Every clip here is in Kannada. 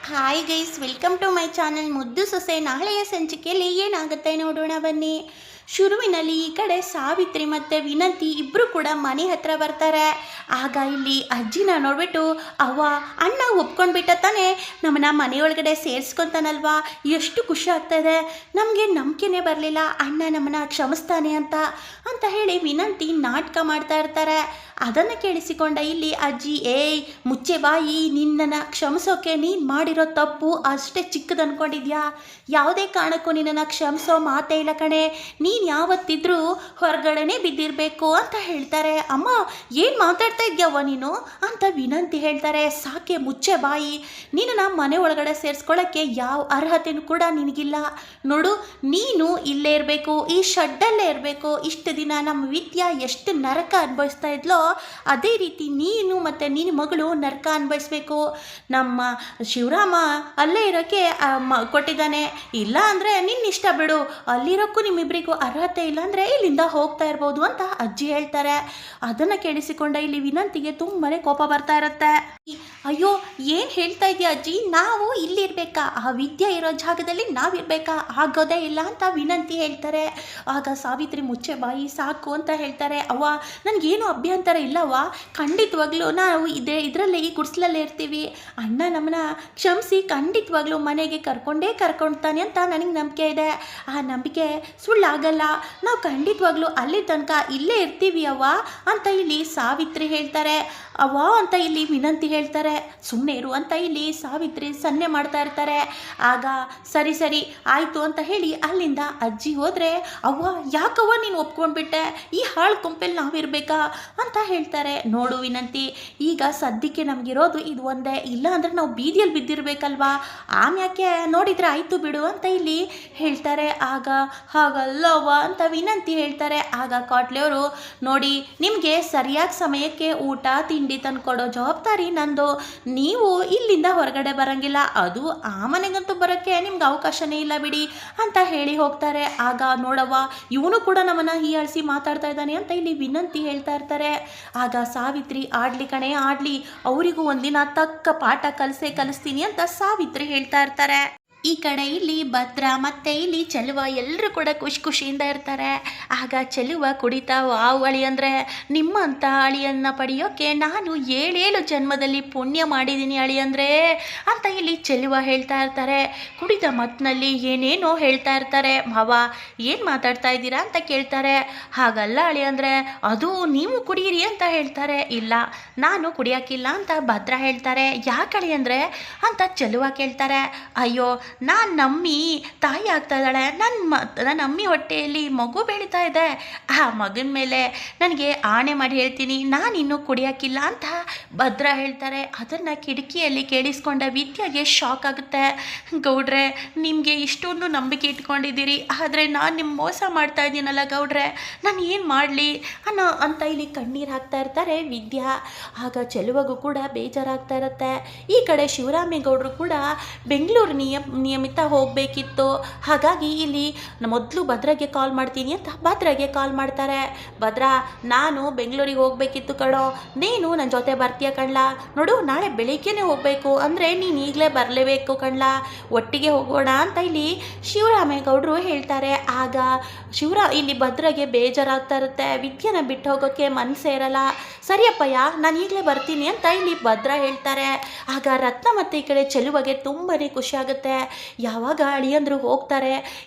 Hi guys, welcome to my channel ಮುದ್ದು ಸೊಸೆ. ನಾಳೆಯ ಸಂಚಿಕೆಯಲ್ಲಿ ಏನಾಗುತ್ತೆ ನೋಡೋಣ ಬನ್ನಿ. ಶುರುವಿನಲ್ಲಿ ಈ ಕಡೆ ಸಾವಿತ್ರಿ ಮತ್ತು ವಿನಂತಿ ಇಬ್ಬರು ಕೂಡ ಮನೆ ಹತ್ರ ಬರ್ತಾರೆ. ಆಗ ಇಲ್ಲಿ ಅಜ್ಜಿನ ನೋಡ್ಬಿಟ್ಟು, ಅವ್ವ ಅಣ್ಣ ಒಪ್ಕೊಂಡ್ಬಿಟ್ಟ ತಾನೇ, ನಮ್ಮನ್ನ ಮನೆಯೊಳಗಡೆ ಸೇರಿಸ್ಕೊತಾನಲ್ವಾ, ಎಷ್ಟು ಖುಷಿ ಆಗ್ತಾಯಿದೆ, ನಮಗೆ ನಂಬಿಕೆನೇ ಬರಲಿಲ್ಲ ಅಣ್ಣ ನಮ್ಮನ್ನ ಕ್ಷಮಿಸ್ತಾನೆ ಅಂತ ಹೇಳಿ ವಿನಂತಿ ನಾಟಕ ಮಾಡ್ತಾ ಇರ್ತಾರೆ. ಅದನ್ನು ಕೇಳಿಸಿಕೊಂಡ ಇಲ್ಲಿ ಅಜ್ಜಿ, ಏಯ್ ಮುಚ್ಚೆ ಬಾಯಿ, ನಿನ್ನನ್ನು ಕ್ಷಮಿಸೋಕೆ ನೀನು ಮಾಡಿರೋ ತಪ್ಪು ಅಷ್ಟೇ ಚಿಕ್ಕದು ಅಂದ್ಕೊಂಡಿದ್ಯಾ, ಯಾವುದೇ ಕಾರಣಕ್ಕೂ ನಿನ್ನನ್ನು ಕ್ಷಮಿಸೋ ಮಾತೇ ಇಲ್ಲ ಕಣೆ, ನೀನು ಯಾವತ್ತಿದ್ರೂ ಹೊರಗಡೆನೇ ಬಿದ್ದಿರಬೇಕು ಅಂತ ಹೇಳ್ತಾರೆ. ಅಮ್ಮ ಏನು ಮಾತಾಡ್ತಾ ಇದ್ಯಾವ ನೀನು ಅಂತ ವಿನಂತಿ ಹೇಳ್ತಾರೆ. ಸಾಕೆ ಮುಚ್ಚೆ ಬಾಯಿ, ನಿನ್ನನ್ನು ಮನೆ ಒಳಗಡೆ ಸೇರಿಸ್ಕೊಳ್ಳೋಕ್ಕೆ ಯಾವ ಅರ್ಹತೆಯೂ ಕೂಡ ನಿನಗಿಲ್ಲ. ನೋಡು, ನೀನು ಇಲ್ಲೇ ಇರಬೇಕು, ಈ ಶೆಡ್ಡಲ್ಲೇ ಇರಬೇಕು. ಇಷ್ಟು ದಿನ ನಮ್ಮ ವಿದ್ಯಾ ಎಷ್ಟು ನರಕ ಅನುಭವಿಸ್ತಾ ಇದ್ಲೋ ಅದೇ ರೀತಿ ನೀನು ಮತ್ತು ನಿನ್ನ ಮಗಳು ನರಕ ಅನುಭವಿಸ್ಬೇಕು. ನಮ್ಮ ಶಿವರಾಮ ಅಲ್ಲೇ ಇರೋಕ್ಕೆ ಕೊಟ್ಟಿದ್ದಾನೆ, ಇಲ್ಲ ಅಂದರೆ ನಿನ್ನ ಇಷ್ಟ ಬಿಡು, ಅಲ್ಲಿರೋಕ್ಕೂ ನಿಮ್ಮಿಬ್ಬರಿಗೂ ಅರ್ಹತೆ ಇಲ್ಲ ಅಂದರೆ ಇಲ್ಲಿಂದ ಹೋಗ್ತಾ ಇರ್ಬೋದು ಅಂತ ಅಜ್ಜಿ ಹೇಳ್ತಾರೆ. ಅದನ್ನು ಕೇಳಿಸಿಕೊಂಡ ಇಲ್ಲಿ ವಿನಂತಿಗೆ ತುಂಬಾ ಕೋಪ ಬರ್ತಾ ಇರುತ್ತೆ. ಅಯ್ಯೋ ಏನು ಹೇಳ್ತಾ ಇದೆಯಾ ಅಜ್ಜಿ, ನಾವು ಇಲ್ಲಿರ್ಬೇಕಾ, ಆ ವಿದ್ಯೆ ಇರೋ ಜಾಗದಲ್ಲಿ ನಾವಿರ್ಬೇಕಾ, ಆಗೋದೇ ಇಲ್ಲ ಅಂತ ವಿನಂತಿ ಹೇಳ್ತಾರೆ. ಆಗ ಸಾವಿತ್ರಿ ಮುಚ್ಚೆ ಬಾಯಿ ಸಾಕು ಅಂತ ಹೇಳ್ತಾರೆ. ಅವ್ವ ನನಗೇನು ಅಭ್ಯಂತರ ಇಲ್ಲವ್ವ, ಖಂಡಿತವಾಗ್ಲೂ ನಾವು ಇದರಲ್ಲೇ ಈ ಗುಡಿಸ್ಲಲ್ಲೇ ಇರ್ತೀವಿ, ಅಣ್ಣ ನಮ್ಮನ್ನ ಕ್ಷಮಿಸಿ ಖಂಡಿತವಾಗ್ಲೂ ಮನೆಗೆ ಕರ್ಕೊಳ್ತಾನೆ ಅಂತ ನನಗೆ ನಂಬಿಕೆ ಇದೆ. ಆ ನಂಬಿಕೆ ಸುಳ್ಳಾಗಲ್ಲ, ನಾವು ಖಂಡಿತವಾಗ್ಲೂ ಅಲ್ಲಿ ತನಕ ಇಲ್ಲೇ ಇರ್ತೀವಿ ಅವ್ವ ಅಂತ ಇಲ್ಲಿ ಸಾವಿತ್ರಿ ಹೇಳ್ತಾರೆ. ಅವ್ವ ಅಂತ ಇಲ್ಲಿ ವಿನಂತಿ ಹೇಳ್ತಾರೆ. ಸುಮ್ಮನೆ ಇರು ಅಂತ ಇಲ್ಲಿ ಸಾವಿತ್ರಿ ಸನ್ನೆ ಮಾಡ್ತಾ ಇರ್ತಾರೆ. ಆಗ ಸರಿ ಸರಿ ಆಯಿತು ಅಂತ ಹೇಳಿ ಅಲ್ಲಿಂದ ಅಜ್ಜಿ ಹೋದರೆ, ಅವ್ವ ಯಾಕವ್ವ ನೀನು ಒಪ್ಕೊಂಡ್ಬಿಟ್ಟೆ, ಈ ಹಾಳು ಕೊಂಪೆಲ್ಲಿ ನಾವಿರಬೇಕಾ ಅಂತ ಹೇಳ್ತಾರೆ. ನೋಡು ವಿನಂತಿ, ಈಗ ಸದ್ಯಕ್ಕೆ ನಮಗಿರೋದು ಇದು ಒಂದೇ, ಇಲ್ಲ ಅಂದರೆ ನಾವು ಬೀದಿಯಲ್ಲಿ ಬಿದ್ದಿರಬೇಕಲ್ವಾ, ಆಮ್ಯಾಕೆ ನೋಡಿದರೆ ಆಯಿತು ಬಿಡು ಅಂತ ಇಲ್ಲಿ ಹೇಳ್ತಾರೆ. ಆಗ ಹಾಗಲ್ಲವ್ವ ಅಂತ ವಿನಂತಿ ಹೇಳ್ತಾರೆ. ಆಗ ಕಾಟ್ಲೆಯವರು, ನೋಡಿ ನಿಮಗೆ ಸರಿಯಾದ ಸಮಯಕ್ಕೆ ಊಟ ತಿಂಡಿ ತಂದುಕೊಡೋ ಜವಾಬ್ದಾರಿ ನಂದು, ನೀವು ಇಲ್ಲಿಂದ ಹೊರಗಡೆ ಬರೋಂಗಿಲ್ಲ, ಅದು ಆ ಮನೆಗಂತೂ ಬರೋಕ್ಕೆ ನಿಮ್ಗೆ ಅವಕಾಶನೇ ಇಲ್ಲ ಬಿಡಿ ಅಂತ ಹೇಳಿ ಹೋಗ್ತಾರೆ. ಆಗ ನೋಡವ್ವ ಇವನು ಕೂಡ ನಮ್ಮನ್ನು ಹೀಯಾಳಿಸಿ ಮಾತಾಡ್ತಾ ಇದ್ದಾನೆ ಅಂತ ಇಲ್ಲಿ ವಿನಂತಿ ಹೇಳ್ತಾ ಇರ್ತಾರೆ. ಆಗ ಸಾವಿತ್ರಿ, ಆಡ್ಲಿ ಕಣೆ ಆಡ್ಲಿ, ಅವರಿಗೂ ಒಂದಿನ ತಕ್ಕ ಪಾಠ ಕಲಿಸ್ತೀನಿ ಅಂತ ಸಾವಿತ್ರಿ ಹೇಳ್ತಾ ಇರ್ತಾರೆ. ಈ ಕಡೆ ಇಲ್ಲಿ ಭದ್ರ ಮತ್ತು ಇಲ್ಲಿ ಚೆಲುವ ಎಲ್ಲರೂ ಕೂಡ ಖುಷಿಯಿಂದ ಇರ್ತಾರೆ. ಆಗ ಚೆಲುವ ಕುಡಿತಾ, ವಾವ್ ಅಳಿಯಂದರೆ, ನಿಮ್ಮಂಥ ಅಳಿಯನ್ನು ಪಡೆಯೋಕ್ಕೆ ನಾನು 7 ಜನ್ಮದಲ್ಲಿ ಪುಣ್ಯ ಮಾಡಿದ್ದೀನಿ ಅಳಿಯಂದರೆ ಅಂತ ಇಲ್ಲಿ ಚೆಲುವ ಹೇಳ್ತಾ ಇರ್ತಾರೆ. ಕುಡಿದ ಮತ್ತಿನಲ್ಲಿ ಏನೇನೋ ಹೇಳ್ತಾ ಇರ್ತಾರೆ. ಮಾವ ಏನು ಮಾತಾಡ್ತಾ ಇದ್ದೀರಾ ಅಂತ ಕೇಳ್ತಾರೆ. ಹಾಗಲ್ಲ ಅಳಿಯಂದರೆ, ಅದು ನೀವು ಕುಡಿಯಿರಿ ಅಂತ ಹೇಳ್ತಾರೆ. ಇಲ್ಲ ನಾನು ಕುಡಿಯೋಕ್ಕಿಲ್ಲ ಅಂತ ಭದ್ರ ಹೇಳ್ತಾರೆ. ಯಾಕೆ ಅಳಿಯಂದರೆ ಅಂತ ಚೆಲುವ ಕೇಳ್ತಾರೆ. ಅಯ್ಯೋ ನಾನು ನಮ್ಮಿ ತಾಯಿ ಆಗ್ತಾ ಇದ್ದಾಳೆ, ನನ್ನ ಅಮ್ಮಿ ಹೊಟ್ಟೆಯಲ್ಲಿ ಮಗು ಬೆಳೀತಾ ಇದೆ, ಆ ಮಗನ ಮೇಲೆ ನನಗೆ ಆಣೆ ಮಾಡಿ ಹೇಳ್ತೀನಿ ನಾನಿನ್ನೂ ಕುಡಿಯೋಕ್ಕಿಲ್ಲ ಅಂತ ಭದ್ರ ಹೇಳ್ತಾರೆ. ಅದನ್ನು ಕಿಟಕಿಯಲ್ಲಿ ಕೇಳಿಸ್ಕೊಂಡ ವಿದ್ಯಾಗೆ ಶಾಕ್ ಆಗುತ್ತೆ. ಗೌಡ್ರೆ ನಿಮಗೆ ಇಷ್ಟೊಂದು ನಂಬಿಕೆ ಇಟ್ಕೊಂಡಿದ್ದೀರಿ, ಆದರೆ ನಾನು ನಿಮ್ಮ ಮೋಸ ಮಾಡ್ತಾ ಇದ್ದೀನಲ್ಲ ಗೌಡ್ರೆ, ನಾನು ಏನು ಮಾಡಲಿ ಅಂತ ಇಲ್ಲಿ ಕಣ್ಣೀರು ಹಾಕ್ತಾ ಇರ್ತಾರೆ ವಿದ್ಯಾ. ಆಗ ಚೆಲುವಗೂ ಕೂಡ ಬೇಜಾರಾಗ್ತಾ ಇರುತ್ತೆ. ಈ ಕಡೆ ಶಿವರಾಮೇಗೌಡರು ಕೂಡ ಬೆಂಗಳೂರು ನಿಯಮಿತ ಹೋಗಬೇಕಿತ್ತು, ಹಾಗಾಗಿ ಇಲ್ಲಿ ಮೊದಲು ಭದ್ರಗೆ ಕಾಲ್ ಮಾಡ್ತೀನಿ ಅಂತ ಭದ್ರಗೆ ಕಾಲ್ ಮಾಡ್ತಾರೆ. ಭದ್ರ ನಾನು ಬೆಂಗಳೂರಿಗೆ ಹೋಗಬೇಕಿತ್ತು ಕಣೋ, ನೀನು ನನ್ನ ಜೊತೆ ಬರ್ತೀಯ ಕಣ್ಲಾ, ನೋಡು ನಾಳೆ ಬೆಳಿಗ್ಗೆನೇ ಹೋಗಬೇಕು ಅಂದರೆ ನೀನು ಈಗಲೇ ಬರಲೇಬೇಕು ಕಣ್ಲಾ, ಒಟ್ಟಿಗೆ ಹೋಗೋಣ ಅಂತ ಇಲ್ಲಿ ಶಿವರಾಮೇಗೌಡರು ಹೇಳ್ತಾರೆ. ಆಗ ಇಲ್ಲಿ ಭದ್ರಗೆ ಬೇಜಾರಾಗ್ತಾ ಇರುತ್ತೆ. ವಿದ್ಯೆನ ಬಿಟ್ಟು ಹೋಗೋಕ್ಕೆ ಮನಸ್ಸೇ ಇರಲ್ಲ. ಸರಿಯಪ್ಪಯ್ಯ ನಾನು ಈಗಲೇ ಬರ್ತೀನಿ ಅಂತ ಇಲ್ಲಿ ಭದ್ರ ಹೇಳ್ತಾರೆ. ಆಗ ರತ್ನ ಮತ್ತು ಈ ಕಡೆ ಚೆಲುವಗೆ ತುಂಬಾ ಖುಷಿ ಆಗುತ್ತೆ. ಯಾವಾಗ ಅಳಿಯಂದ್ರು ಹೋಗ್ತಾರೆ,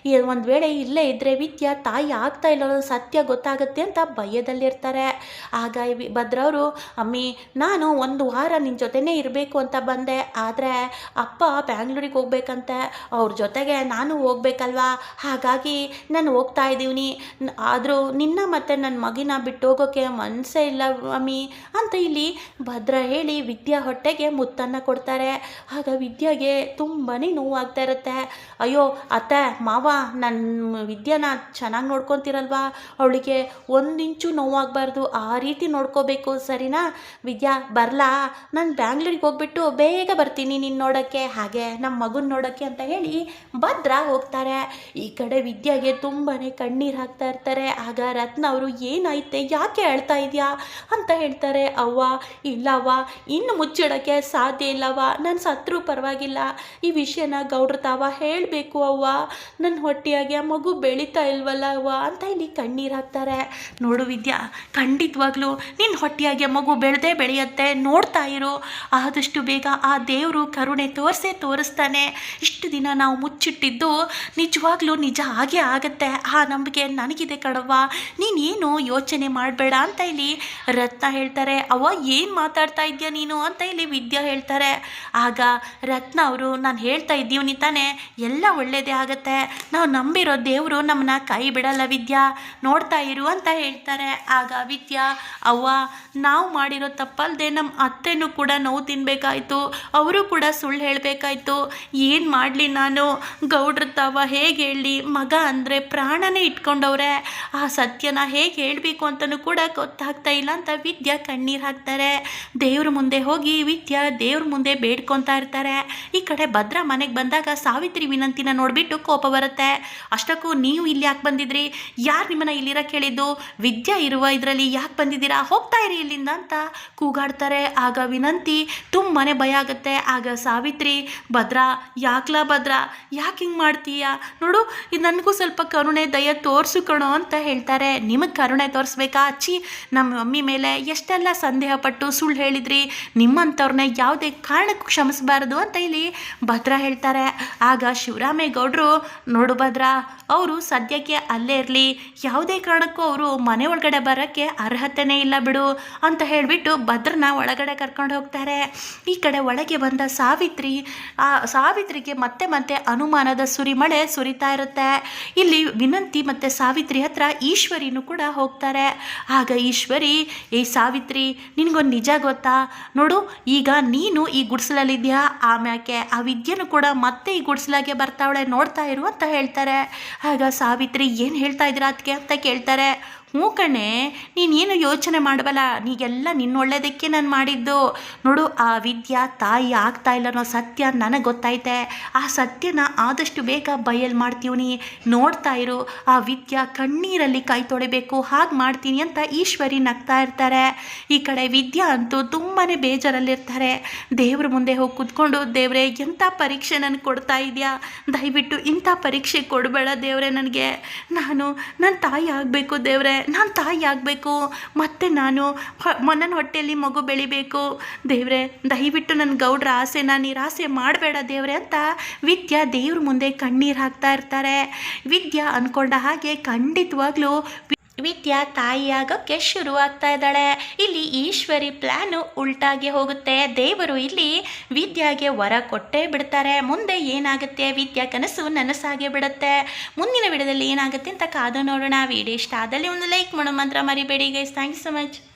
ಒಂದು ವೇಳೆ ಇಲ್ಲೇ ಇದ್ದರೆ ವಿದ್ಯಾ ತಾಯಿ ಆಗ್ತಾ ಇಲ್ಲ ಸತ್ಯ ಗೊತ್ತಾಗುತ್ತೆ ಅಂತ ಭಯದಲ್ಲಿರ್ತಾರೆ. ಆಗ ಭದ್ರವರು, ಅಮ್ಮಿ ನಾನು 1 ವಾರ ನಿನ್ನ ಜೊತೆನೇ ಇರಬೇಕು ಅಂತ ಬಂದೆ, ಆದರೆ ಅಪ್ಪ ಬ್ಯಾಂಗ್ಳೂರಿಗೆ ಹೋಗ್ಬೇಕಂತೆ, ಅವ್ರ ಜೊತೆಗೆ ನಾನು ಹೋಗ್ಬೇಕಲ್ವಾ, ಹಾಗಾಗಿ ನಾನು ಹೋಗ್ತಾ ಇದ್ದೀವಿ, ಆದರೂ ನಿನ್ನ ಮತ್ತು ನನ್ನ ಮಗಿನ ಬಿಟ್ಟು ಹೋಗೋಕ್ಕೆ ಮನಸ್ಸೇ ಇಲ್ಲ ಅಮ್ಮಿ ಅಂತ ಇಲ್ಲಿ ಭದ್ರ ಹೇಳಿ ವಿದ್ಯಾ ಹೊಟ್ಟೆಗೆ ಮುತ್ತನ್ನು ಕೊಡ್ತಾರೆ. ಆಗ ವಿದ್ಯಾಗೆ ತುಂಬಾ ನೋವಾಗ್ತಾ ಇರುತ್ತೆ. ಅಯ್ಯೋ ಅತ್ತೆ ಮಾವ, ನನ್ನ ವಿದ್ಯಾನ ಚೆನ್ನಾಗಿ ನೋಡ್ಕೊತೀರಲ್ವಾ, ಅವಳಿಗೆ 1 ಇಂಚು ನೋವಾಗಬಾರ್ದು, ಆ ರೀತಿ ನೋಡ್ಕೋಬೇಕು ಸರಿನಾ ವಿದ್ಯಾ, ಬರಲಾ, ನಾನು ಬ್ಯಾಂಗ್ಳೂರಿಗೆ ಹೋಗ್ಬಿಟ್ಟು ಬೇಗ ಬರ್ತೀನಿ ನಿನ್ನ ನೋಡೋಕ್ಕೆ, ಹಾಗೆ ನಮ್ಮ ಮಗುನ ನೋಡೋಕ್ಕೆ ಅಂತ ಹೇಳಿ ಭದ್ರ ಹೋಗ್ತಾರೆ. ಈ ಕಡೆ ವಿದ್ಯಾ ವಿದ್ಯಾಗೆ ತುಂಬಾ ಕಣ್ಣೀರು ಹಾಕ್ತಾ ಇರ್ತಾರೆ. ಆಗ ರತ್ನ ಅವರು ಏನಾಯ್ತೆ, ಯಾಕೆ ಅಳ್ತಾ ಇದೆಯಾ ಅಂತ ಹೇಳ್ತಾರೆ. ಅವ್ವ ಇಲ್ಲವ್ವ, ಇನ್ನು ಮುಚ್ಚಿಡೋಕ್ಕೆ ಸಾಧ್ಯ ಇಲ್ಲವ್ವ, ನಾನು ಸತ್ರೂ ಪರವಾಗಿಲ್ಲ, ಈ ವಿಷಯನ ಗೌಡ್ರ ತಾವ ಹೇಳಬೇಕು ಅವ್ವ, ನನ್ನ ಹೊಟ್ಟೆಯಾಗೆ ಆ ಮಗು ಬೆಳೀತಾ ಇಲ್ವಲ್ಲ ಅವ್ವ ಅಂತ ಇಲ್ಲಿ ಕಣ್ಣೀರು ಹಾಕ್ತಾರೆ. ನೋಡು ವಿದ್ಯಾ, ಖಂಡಿತವಾಗ್ಲೂ ನಿನ್ನ ಹೊಟ್ಟೆಯಾಗೆ ಮಗು ಬೆಳೆಯುತ್ತೆ, ನೋಡ್ತಾ ಇರು. ಆದಷ್ಟು ಬೇಗ ಆ ದೇವರು ಕರುಣೆ ತೋರಿಸ್ತಾನೆ. ಇಷ್ಟು ದಿನ ನಾವು ಮುಚ್ಚಿಟ್ಟಿದ್ದು ನಿಜವಾಗ್ಲೂ ನಿಜ ಆಗೇ ಆಗುತ್ತೆ, ಆ ನಂಬಿಕೆ ನನಗಿದೆ ಕಣವ್ವ, ನೀನೇನು ಯೋಚನೆ ಮಾಡಬೇಡ ಅಂತ ಇಲ್ಲಿ ರತ್ನ ಹೇಳ್ತಾರೆ. ಅವ್ವ ಏನು ಮಾತಾಡ್ತಾ ಇದೆಯಾ ನೀನು ಅಂತ ಇಲ್ಲಿ ವಿದ್ಯಾ ಹೇಳ್ತಾರೆ. ಆಗ ರತ್ನ ಅವರು, ನಾನು ಹೇಳ್ತಾ ಇದ್ದೀವಿ ತಾನೇ, ಎಲ್ಲ ಒಳ್ಳೆಯದೇ ಆಗುತ್ತೆ, ನಾವು ನಂಬಿರೋ ದೇವರು ನಮ್ಮನ್ನ ಕೈ ಬಿಡಲ್ಲ ವಿದ್ಯಾ, ನೋಡ್ತಾ ಇರು ಅಂತ ಹೇಳ್ತಾರೆ. ಆಗ ವಿದ್ಯಾ, ಅವ್ವ ನಾವು ಮಾಡಿರೋ ತಪ್ಪಲ್ಲದೆ ನಮ್ಮ ಅತ್ತೆನೂ ಕೂಡ ನೋವು ತಿನ್ನಬೇಕಾಯ್ತು, ಅವರು ಕೂಡ ಸುಳ್ಳು ಹೇಳಬೇಕಾಯ್ತು, ಏನು ಮಾಡಲಿ ನಾನು, ಗೌಡ್ರ ತಾವ ಹೇಗೆ ಹೇಳಲಿ, ಮಗ ಅಂದರೆ ಪ್ರಾಣನೇ ಇಟ್ಕೊಂಡವ್ರೆ, ಆ ಸತ್ಯನ ಹೇಗೆ ಹೇಳಬೇಕು ಅಂತಲೂ ಕೂಡ ಗೊತ್ತಾಗ್ತಾ ಇಲ್ಲ ಅಂತ ವಿದ್ಯಾ ಕಣ್ಣೀರು ಹಾಕ್ತಾರೆ. ದೇವ್ರ ಮುಂದೆ ಹೋಗಿ ವಿದ್ಯಾ ದೇವ್ರ ಮುಂದೆ ಬೇಡ್ಕೊತಾ ಇರ್ತಾರೆ. ಈ ಕಡೆ ಭದ್ರ ಮನೆಗೆ ಬಂದಾಗ ಸಾವಿತ್ರಿ ವಿನಂತಿನ ನೋಡಿಬಿಟ್ಟು ಕೋಪ ಬರುತ್ತೆ. ಅಷ್ಟಕ್ಕೂ ನೀವು ಇಲ್ಲಿ ಯಾಕೆ ಬಂದಿದ್ರಿ, ಯಾರು ನಿಮ್ಮನ್ನ ಇಲ್ಲಿರಕ್ಕೆ ಹೇಳಿದ್ದು, ವಿದ್ಯಾ ಇರುವ ಇದರಲ್ಲಿ ಯಾಕೆ ಬಂದಿದ್ದೀರಾ, ಹೋಗ್ತಾ ಇರಿ ಇಲ್ಲಿಂದ ಅಂತ ಕೂಗಾಡ್ತಾರೆ. ಆಗ ವಿನಂತಿ ತುಂಬಾ ಭಯ ಆಗುತ್ತೆ. ಆಗ ಸಾವಿತ್ರಿ, ಭದ್ರಾ ಭದ್ರ ಯಾಕೆ ಹಿಂಗೆ ಮಾಡ್ತೀಯಾ, ನೋಡು ಇದು ನನಗೂ ಸ್ವಲ್ಪ ಕರುಣೆ ದಯ ತೋರಿಸು ಕಣೋ ಅಂತ ಹೇಳ್ತಾರೆ. ನಿಮಗೆ ಕರುಣೆ ತೋರಿಸ್ಬೇಕಾ, ಅಚ್ಚಿ ನಮ್ಮ ಮಮ್ಮಿ ಮೇಲೆ ಎಷ್ಟೆಲ್ಲ ಸಂದೇಹ ಪಟ್ಟು ಸುಳ್ಳು ಹೇಳಿದ್ರಿ, ನಿಮ್ಮಂಥವ್ರನ್ನ ಯಾವುದೇ ಕಾರಣಕ್ಕೂ ಕ್ಷಮಿಸಬಾರ್ದು ಅಂತ ಇಲ್ಲಿ ಭದ್ರಾ ಹೇಳ್ತಾರೆ. ಆಗ ಶಿವರಾಮೇಗೌಡರು, ನೋಡು ಭದ್ರಾ, ಅವರು ಸದ್ಯಕ್ಕೆ ಅಲ್ಲೇ ಇರಲಿ, ಯಾವುದೇ ಕಾರಣಕ್ಕೂ ಅವರು ಮನೆ ಒಳಗಡೆ ಬರೋಕ್ಕೆ ಅರ್ಹತೆನೇ ಇಲ್ಲ ಬಿಡು ಅಂತ ಹೇಳಿಬಿಟ್ಟು ಭದ್ರನ ಒಳಗಡೆ ಕರ್ಕೊಂಡು ಹೋಗ್ತಾರೆ. ಈ ಕಡೆ ಒಳಗೆ ಬಂದ ಸಾವಿತ್ರಿಗೆ ಮತ್ತೆ ಮತ್ತೆ ಅನುಮಾನದ ಸುರಿಮಳೆ ಸುರಿತಾ ಇರುತ್ತೆ. ಇಲ್ಲಿ ವಿನಂತಿ ಮತ್ತು ಸಾವಿತ್ರಿ ಹತ್ರ ಈಶ್ವರಿನೂ ಕೂಡ ಹೋಗ್ತಾರೆ. ಆಗ ಈಶ್ವರಿ, ಏ ಸಾವಿತ್ರಿ, ನಿನಗೊಂದು ನಿಜ ಗೊತ್ತಾ, ನೋಡು ಈಗ ನೀನು ಈ ಗುಡಿಸಲಲ್ಲಿದ್ಯಾ, ಆಮ್ಯಾಕೆ ಆ ವಿದ್ಯೆನೂ ಕೂಡ ಮತ್ತೆ ಈ ಗುಡಿಸಲಾಗೆ ಬರ್ತಾವಳೆ, ನೋಡ್ತಾ ಇರು ಅಂತ ಹೇಳ್ತಾರೆ. ಆಗ ಸಾವಿತ್ರಿ, ಏನು ಹೇಳ್ತಾ ಇದ್ದೀರಾ ಅದಕ್ಕೆ ಅಂತ ಕೇಳ್ತಾರೆ. ಹ್ಞೂ ಕಣೆ, ನೀನೇನು ಯೋಚನೆ ಮಾಡಬಲ್ಲ, ನೀಗೆಲ್ಲ ನಿನ್ನ ಒಳ್ಳೆಯದಕ್ಕೆ ನಾನು ಮಾಡಿದ್ದು, ನೋಡು ಆ ವಿದ್ಯಾ ತಾಯಿ ಆಗ್ತಾ ಇಲ್ಲ ಅನ್ನೋ ಸತ್ಯ ನನಗೆ ಗೊತ್ತೈತೆ, ಆ ಸತ್ಯನ ಆದಷ್ಟು ಬೇಗ ಬಯಲು ಮಾಡ್ತೀವಿ, ನೋಡ್ತಾ ಇರು, ಆ ವಿದ್ಯಾ ಕಣ್ಣೀರಲ್ಲಿ ಕೈ ತೊಳಿಬೇಕು, ಹಾಗೆ ಮಾಡ್ತೀನಿ ಅಂತ ಈಶ್ವರಿ ನಗ್ತಾ ಇರ್ತಾರೆ. ಈ ಕಡೆ ವಿದ್ಯಾ ಅಂತೂ ತುಂಬಾ ಬೇಜಾರಲ್ಲಿರ್ತಾರೆ. ದೇವ್ರ ಮುಂದೆ ಹೋಗಿ ಕೂತ್ಕೊಂಡು, ದೇವ್ರೆ ಎಂಥ ಪರೀಕ್ಷೆ ನನಗೆ ಕೊಡ್ತಾ ಇದೆಯಾ, ದಯವಿಟ್ಟು ಇಂಥ ಪರೀಕ್ಷೆ ಕೊಡಬೇಡ ದೇವ್ರೆ, ನನಗೆ ನನ್ನ ತಾಯಿ ಆಗಬೇಕು ದೇವ್ರೆ, ನಾನು ತಾಯಿ ಆಗಬೇಕು, ಮತ್ತು ನಾನು ನನ್ನ ಹೊಟ್ಟೆಯಲ್ಲಿ ಮಗು ಬೆಳಿಬೇಕು ದೇವ್ರೆ, ದಯವಿಟ್ಟು ನನ್ನ ಗೌಡ್ರ ಆಸೆನ ನಿರಾಸೆ ಮಾಡಬೇಡ ದೇವ್ರೆ ಅಂತ ವಿದ್ಯಾ ದೇವ್ರ ಮುಂದೆ ಕಣ್ಣೀರು ಹಾಕ್ತಾ ಇರ್ತಾರೆ. ವಿದ್ಯಾ ಅಂದ್ಕೊಂಡ ಹಾಗೆ ಖಂಡಿತವಾಗ್ಲೂ ವಿದ್ಯಾ ತಾಯಿಯಾಗೋಕ್ಕೆ ಶುರುವಾಗ್ತಾ ಇದ್ದಾಳೆ. ಇಲ್ಲಿ ಈಶ್ವರಿ ಪ್ಲ್ಯಾನು ಉಲ್ಟಾಗಿ ಹೋಗುತ್ತೆ. ದೇವರು ಇಲ್ಲಿ ವಿದ್ಯಾಗೆ ವರ ಕೊಟ್ಟೇ ಬಿಡ್ತಾರೆ. ಮುಂದೆ ಏನಾಗುತ್ತೆ, ವಿದ್ಯಾ ಕನಸು ನನಸಾಗೆ ಬಿಡುತ್ತೆ. ಮುಂದಿನ ವಿಡಿಯೋದಲ್ಲಿ ಏನಾಗುತ್ತೆ ಅಂತ ಕಾದು ನೋಡೋಣ. ವಿಡಿಯೋ ಇಷ್ಟ ಆದಲ್ಲಿ ಒಂದು ಲೈಕ್ ಮಾಡೋ ಮಾತ್ರ ಮರಿಬೇಡಿ guys. Thank you so much.